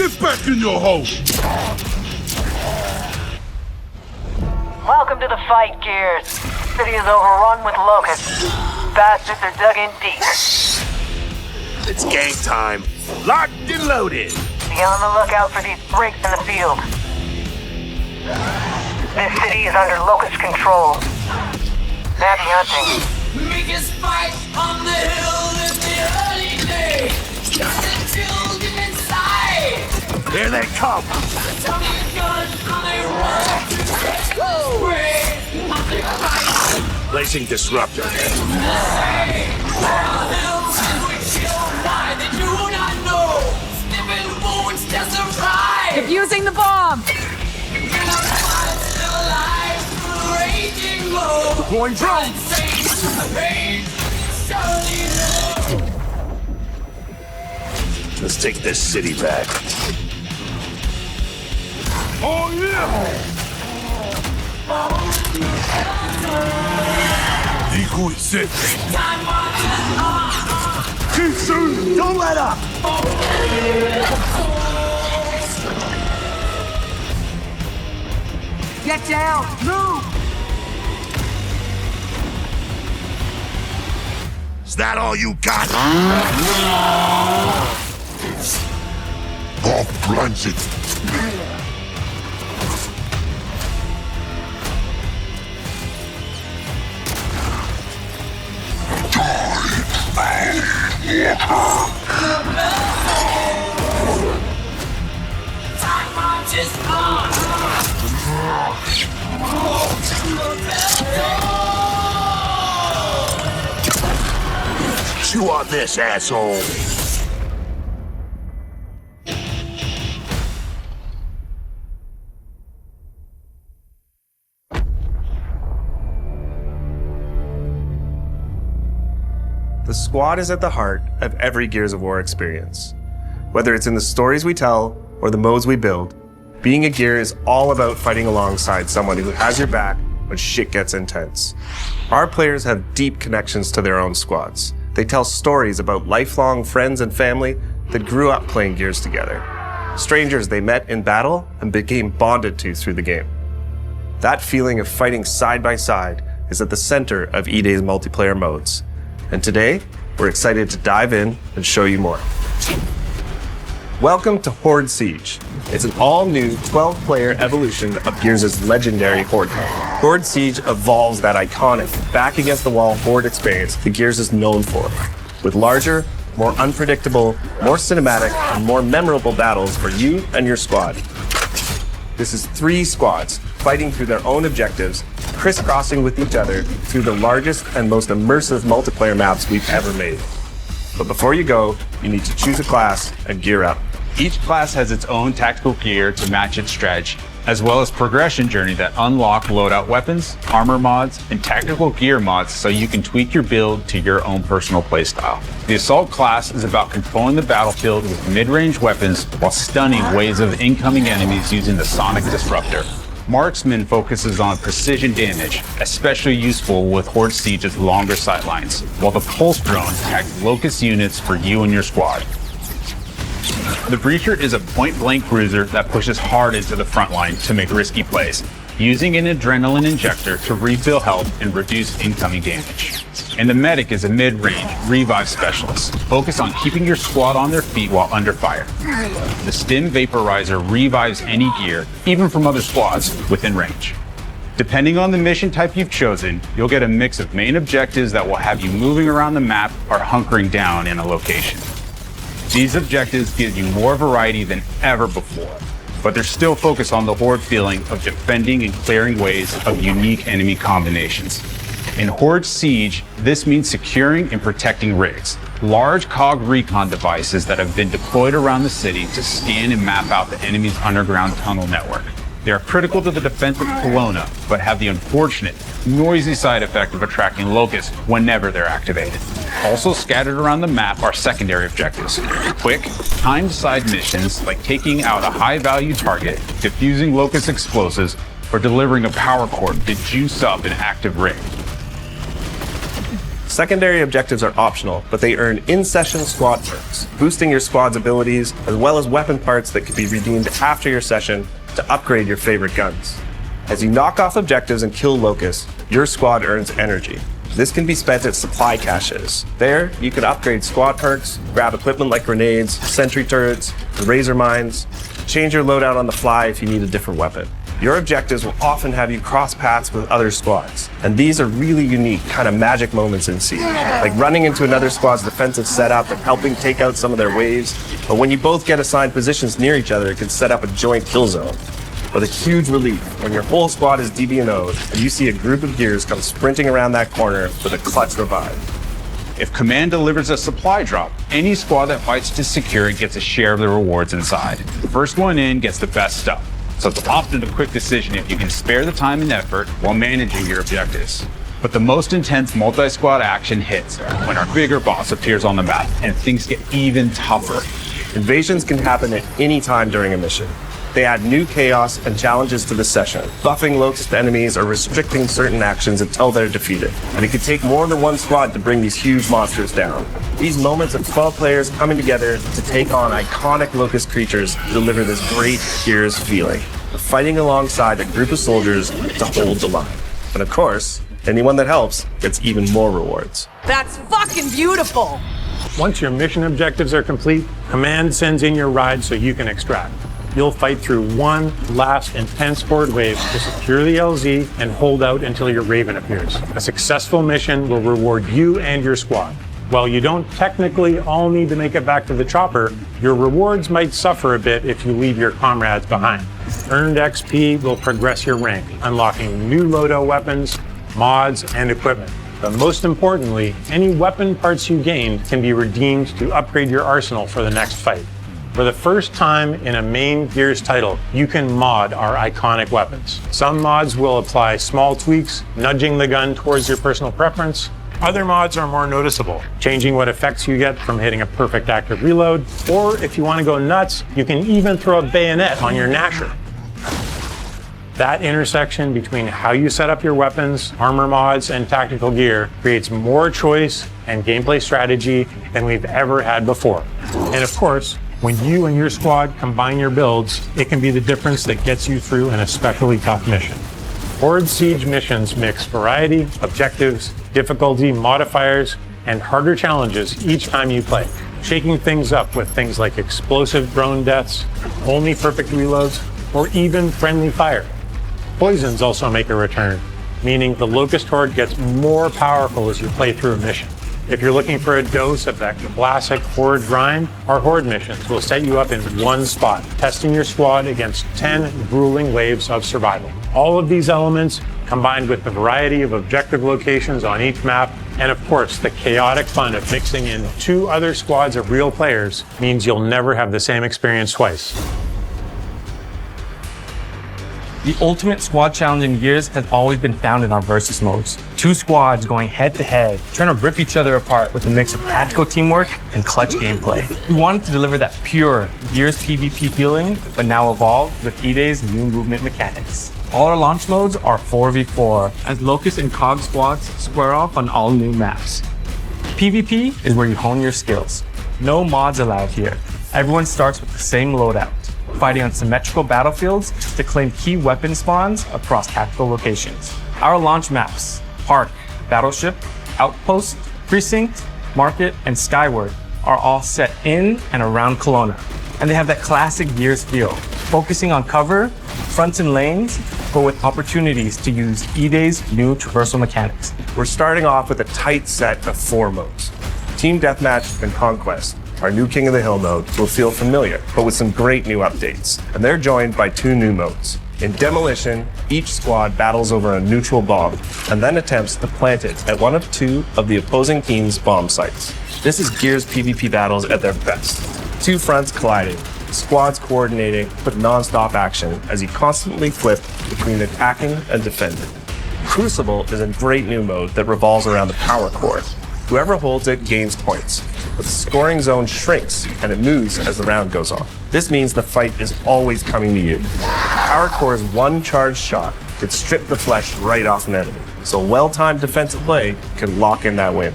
Get back in your hole! Welcome to the fight, Gears. City is overrun with locusts. Bastards are dug in deep. It's game time. Locked and loaded. Be on the lookout for these breaks in the field. This city is under locust control. Happy hunting. Biggest fight on the hill in the early days. Just until deep inside. Here they come. Tell me guns on their run. Spray on their fight. Placing disruptor. Hey, all hills we chill. Why they do not know. Sniffing wounds just arrive. Defusing the bomb. Deploying drone. Let's take this city back. Oh yeah! Equal set. Too soon. Don't let up. Get down! Move! Is that all you got? God bless it. Time marches on. Chew on this, asshole. The squad is at the heart of every Gears of War experience. Whether it's in the stories we tell or the modes we build, being a Gear is all about fighting alongside someone who has your back when shit gets intense. Our players have deep connections to their own squads. They tell stories about lifelong friends and family that grew up playing Gears together. Strangers they met in battle and became bonded to through the game. That feeling of fighting side by side is at the center of Eday's multiplayer modes. And today, we're excited to dive in and show you more. Welcome to Horde Siege. It's an all-new 12-player evolution of Gears' legendary Horde mode. Horde Siege evolves that iconic, back-against-the-wall Horde experience that Gears is known for, with larger, more unpredictable, more cinematic, and more memorable battles for you and your squad. This is 3 squads fighting through their own objectives, crisscrossing with each other through the largest and most immersive multiplayer maps we've ever made. But before you go, you need to choose a class and gear up. Each class has its own tactical gear to match its strategy, as well as progression journey that unlock loadout weapons, armor mods, and tactical gear mods so you can tweak your build to your own personal playstyle. The Assault class is about controlling the battlefield with mid-range weapons while stunning waves of incoming enemies using the Sonic Disruptor. Marksman focuses on precision damage, especially useful with Horde Siege's longer sightlines, while the Pulse Drone attacks Locust units for you and your squad. The Breacher is a point-blank cruiser that pushes hard into the front line to make risky plays, using an adrenaline injector to refill health and reduce incoming damage. And the Medic is a mid-range revive specialist, focused on keeping your squad on their feet while under fire. The Stim Vaporizer revives any gear, even from other squads, within range. Depending on the mission type you've chosen, you'll get a mix of main objectives that will have you moving around the map or hunkering down in a location. These objectives give you more variety than ever before, but they're still focused on the Horde feeling of defending and clearing waves of unique enemy combinations. In Horde Siege, this means securing and protecting rigs, large COG recon devices that have been deployed around the city to scan and map out the enemy's underground tunnel network. They are critical to the defense of Kelowna, but have the unfortunate, noisy side effect of attracting locusts whenever they're activated. Also scattered around the map are secondary objectives. Quick, timed side missions like taking out a high-value target, defusing locust explosives, or delivering a power cord to juice up an active rig. Secondary objectives are optional, but they earn in-session squad perks, boosting your squad's abilities, as well as weapon parts that can be redeemed after your session to upgrade your favorite guns. As you knock off objectives and kill locusts, your squad earns energy. This can be spent at supply caches. There, you can upgrade squad perks, grab equipment like grenades, sentry turrets, razor mines, change your loadout on the fly if you need a different weapon. Your objectives will often have you cross paths with other squads, and these are really unique, kind of magic moments in Siege, like running into another squad's defensive setup and helping take out some of their waves. But when you both get assigned positions near each other, it can set up a joint kill zone. With a huge relief when your whole squad is DB&O'd and you see a group of gears come sprinting around that corner with a clutch revive. If command delivers a supply drop, any squad that fights to secure it gets a share of the rewards inside. The first one in gets the best stuff. So it's often a quick decision if you can spare the time and effort while managing your objectives. But the most intense multi-squad action hits when our bigger boss appears on the map and things get even tougher. Invasions can happen at any time during a mission. They add new chaos and challenges to the session, buffing locust enemies or restricting certain actions until they're defeated. And it can take more than one squad to bring these huge monsters down. These moments of 12 players coming together to take on iconic locust creatures deliver this great Gears feeling, of fighting alongside a group of soldiers to hold the line. And of course, anyone that helps gets even more rewards. That's fucking beautiful! Once your mission objectives are complete, command sends in your ride so you can extract. You'll fight through one last intense horde wave to secure the LZ and hold out until your Raven appears. A successful mission will reward you and your squad. While you don't technically all need to make it back to the chopper, your rewards might suffer a bit if you leave your comrades behind. Earned XP will progress your rank, unlocking new loadout weapons, mods, and equipment. But most importantly, any weapon parts you gained can be redeemed to upgrade your arsenal for the next fight. For the first time in a main Gears title, you can mod our iconic weapons. Some mods will apply small tweaks, nudging the gun towards your personal preference. Other mods are more noticeable, changing what effects you get from hitting a perfect active reload. Or if you want to go nuts, you can even throw a bayonet on your Gnasher. That intersection between how you set up your weapons, armor mods, and tactical gear creates more choice and gameplay strategy than we've ever had before. And of course, when you and your squad combine your builds, it can be the difference that gets you through an especially tough mission. Horde Siege missions mix variety, objectives, difficulty, modifiers, and harder challenges each time you play, shaking things up with things like explosive drone deaths, only perfect reloads, or even friendly fire. Poisons also make a return, meaning the Locust Horde gets more powerful as you play through a mission. If you're looking for a dose of that classic Horde grind, our Horde missions will set you up in one spot, testing your squad against 10 grueling waves of survival. All of these elements, combined with the variety of objective locations on each map, and of course the chaotic fun of mixing in 2 other squads of real players, means you'll never have the same experience twice. The ultimate squad challenge in Gears has always been found in our versus modes. 2 squads going head to head, trying to rip each other apart with a mix of tactical teamwork and clutch gameplay. We wanted to deliver that pure Gears PvP feeling, but now evolved with Eday's new movement mechanics. All our launch modes are 4v4, as Locust and Cog squads square off on all new maps. PvP is where you hone your skills. No mods allowed here. Everyone starts with the same loadout, fighting on symmetrical battlefields to claim key weapon spawns across tactical locations. Our launch maps, Park, Battleship, Outpost, Precinct, Market, and Skyward, are all set in and around Kelowna. And they have that classic Gears feel, focusing on cover, fronts and lanes, but with opportunities to use Eday's new traversal mechanics. We're starting off with a tight set of 4 modes. Team Deathmatch and Conquest, our new King of the Hill mode, will feel familiar, but with some great new updates. And they're joined by 2 new modes. In Demolition, each squad battles over a neutral bomb, and then attempts to plant it at one of 2 of the opposing team's bomb sites. This is Gears PvP battles at their best. 2 fronts colliding, squads coordinating with non-stop action as you constantly flip between attacking and defending. Crucible is a great new mode that revolves around the power core. Whoever holds it gains points, but the scoring zone shrinks and it moves as the round goes on. This means the fight is always coming to you. Power Core's one charged shot could strip the flesh right off an enemy, so well-timed defensive play can lock in that win.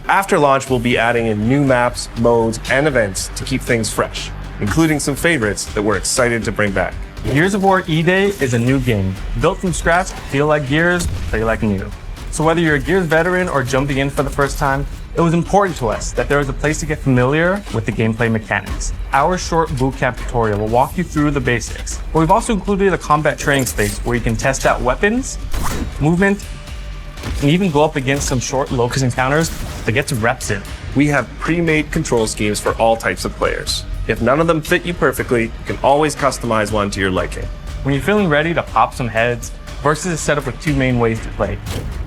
After launch, we'll be adding in new maps, modes, and events to keep things fresh, including some favorites that we're excited to bring back. Gears of War Eday is a new game, built from scratch, feel like Gears, play like new. So whether you're a Gears veteran or jumping in for the first time, it was important to us that there was a place to get familiar with the gameplay mechanics. Our short bootcamp tutorial will walk you through the basics, but we've also included a combat training space where you can test out weapons, movement, and even go up against some short Locust encounters to get some reps in. We have pre-made control schemes for all types of players. If none of them fit you perfectly, you can always customize one to your liking. When you're feeling ready to pop some heads, Versus is set up with two main ways to play.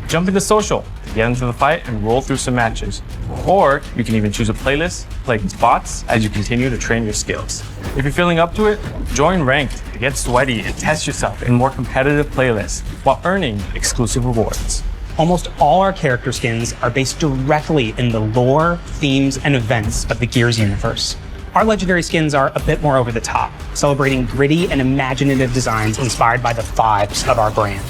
Jump into social, to get into the fight and roll through some matches. Or you can even choose a playlist, play against bots as you continue to train your skills. If you're feeling up to it, join Ranked to get sweaty and test yourself in more competitive playlists while earning exclusive rewards. Almost all our character skins are based directly in the lore, themes, and events of the Gears universe. Our legendary skins are a bit more over the top, celebrating gritty and imaginative designs inspired by the vibes of our brand.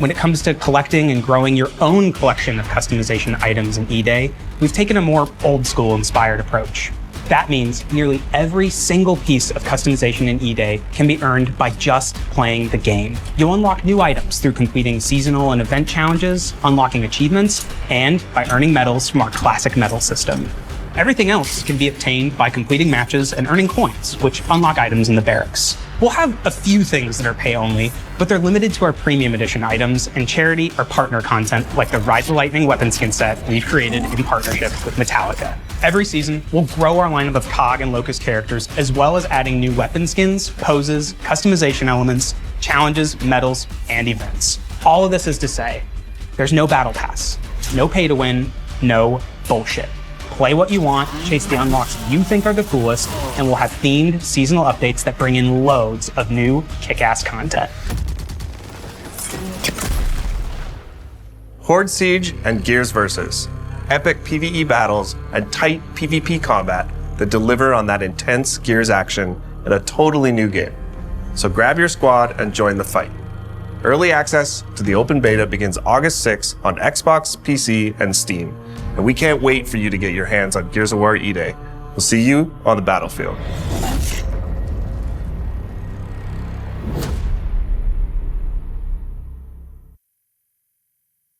When it comes to collecting and growing your own collection of customization items in Eday, we've taken a more old school inspired approach. That means nearly every single piece of customization in Eday can be earned by just playing the game. You'll unlock new items through completing seasonal and event challenges, unlocking achievements, and by earning medals from our classic medal system. Everything else can be obtained by completing matches and earning coins, which unlock items in the barracks. We'll have a few things that are pay only, but they're limited to our premium edition items and charity or partner content like the Ride the Lightning weapon skin set we've created in partnership with Metallica. Every season, we'll grow our lineup of COG and Locust characters, as well as adding new weapon skins, poses, customization elements, challenges, medals, and events. All of this is to say, there's no battle pass, no pay to win, no bullshit. Play what you want, chase the unlocks you think are the coolest, and we'll have themed seasonal updates that bring in loads of new kick-ass content. Horde Siege and Gears Versus. Epic PvE battles and tight PvP combat that deliver on that intense Gears action in a totally new game. So grab your squad and join the fight. Early access to the open beta begins August 6th on Xbox, PC, and Steam. And we can't wait for you to get your hands on Gears of War Eday. We'll see you on the battlefield.